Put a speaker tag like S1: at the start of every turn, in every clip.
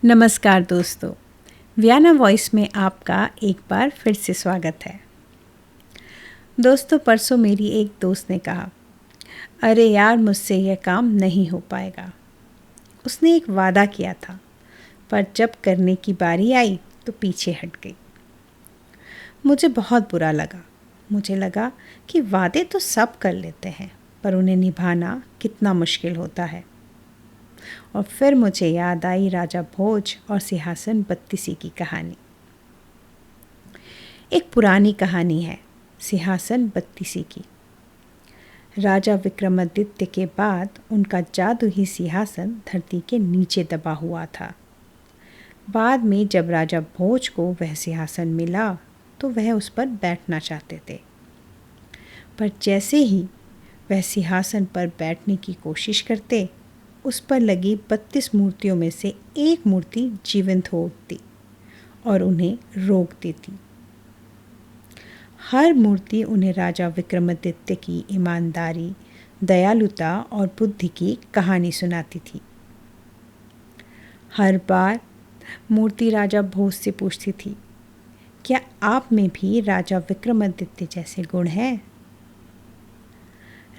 S1: नमस्कार दोस्तों, Vienna voice में आपका एक बार फिर से स्वागत है। दोस्तों, परसों मेरी एक दोस्त ने कहा, अरे यार मुझसे यह काम नहीं हो पाएगा। उसने एक वादा किया था, पर जब करने की बारी आई तो पीछे हट गई। मुझे बहुत बुरा लगा। मुझे लगा कि वादे तो सब कर लेते हैं, पर उन्हें निभाना कितना मुश्किल होता है। और फिर मुझे याद आई राजा भोज और सिंहासन बत्तीसी की कहानी। एक पुरानी कहानी है सिंहासन बत्तीसी की। राजा विक्रमादित्य के बाद उनका जादुई सिंहासन धरती के नीचे दबा हुआ था। बाद में जब राजा भोज को वह सिंहासन मिला तो वह उस पर बैठना चाहते थे, पर जैसे ही वह सिंहासन पर बैठने की कोशिश करते, उस पर लगी 32 मूर्तियों में से एक मूर्ति जीवंत हो उठती और उन्हें रोक देती। हर मूर्ति उन्हें राजा विक्रमादित्य की ईमानदारी, दयालुता और बुद्धि की कहानी सुनाती थी। हर बार मूर्ति राजा भोज से पूछती थी, क्या आप में भी राजा विक्रमादित्य जैसे गुण हैं?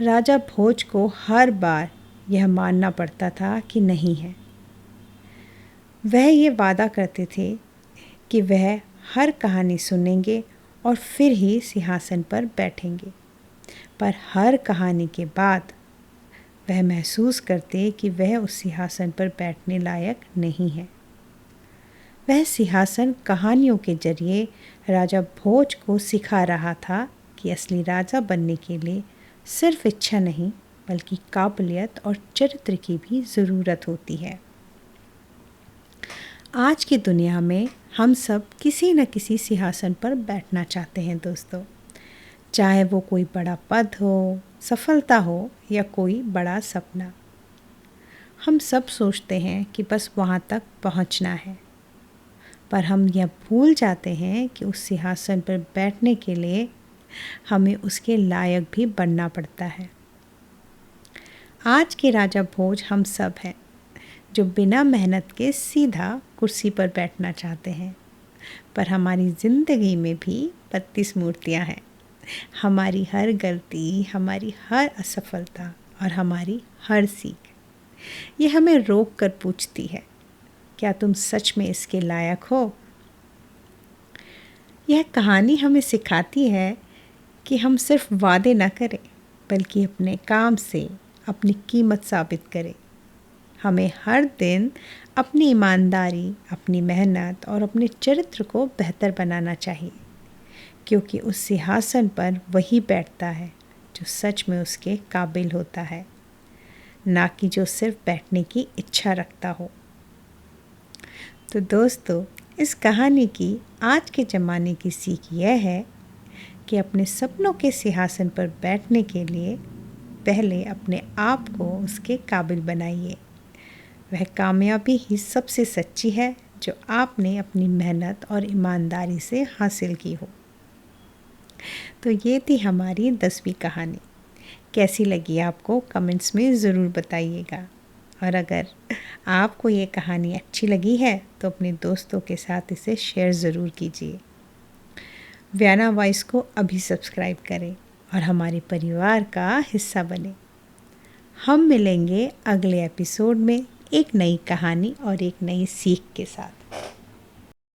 S1: राजा भोज को हर बार यह मानना पड़ता था कि नहीं है। वह ये वादा करते थे कि वह हर कहानी सुनेंगे और फिर ही सिंहासन पर बैठेंगे, पर हर कहानी के बाद वह महसूस करते कि वह उस सिंहासन पर बैठने लायक नहीं है। वह सिंहासन कहानियों के जरिए राजा भोज को सिखा रहा था कि असली राजा बनने के लिए सिर्फ इच्छा नहीं, बल्कि काबिलियत और चरित्र की भी ज़रूरत होती है। आज की दुनिया में हम सब किसी न किसी सिंहासन पर बैठना चाहते हैं दोस्तों, चाहे वो कोई बड़ा पद हो, सफलता हो या कोई बड़ा सपना। हम सब सोचते हैं कि बस वहाँ तक पहुँचना है, पर हम यह भूल जाते हैं कि उस सिंहासन पर बैठने के लिए हमें उसके लायक भी बनना पड़ता है। आज के राजा भोज हम सब हैं, जो बिना मेहनत के सीधा कुर्सी पर बैठना चाहते हैं, पर हमारी ज़िंदगी में भी 32 मूर्तियाँ हैं। हमारी हर गलती, हमारी हर असफलता और हमारी हर सीख, ये हमें रोक कर पूछती है, क्या तुम सच में इसके लायक हो? यह कहानी हमें सिखाती है कि हम सिर्फ वादे न करें, बल्कि अपने काम से अपनी कीमत साबित करें। हमें हर दिन अपनी ईमानदारी, अपनी मेहनत और अपने चरित्र को बेहतर बनाना चाहिए, क्योंकि उस सिंहासन पर वही बैठता है जो सच में उसके काबिल होता है, ना कि जो सिर्फ बैठने की इच्छा रखता हो। तो दोस्तों, इस कहानी की आज के ज़माने की सीख यह है कि अपने सपनों के सिंहासन पर बैठने के लिए पहले अपने आप को उसके काबिल बनाइए। वह कामयाबी ही सबसे सच्ची है जो आपने अपनी मेहनत और ईमानदारी से हासिल की हो। तो ये थी हमारी 10वीं कहानी। कैसी लगी आपको कमेंट्स में ज़रूर बताइएगा, और अगर आपको ये कहानी अच्छी लगी है तो अपने दोस्तों के साथ इसे शेयर ज़रूर कीजिए। वियाना वॉइस को अभी सब्सक्राइब करें और हमारे परिवार का हिस्सा बने। हम मिलेंगे अगले एपिसोड में एक नई कहानी और एक नई सीख के साथ।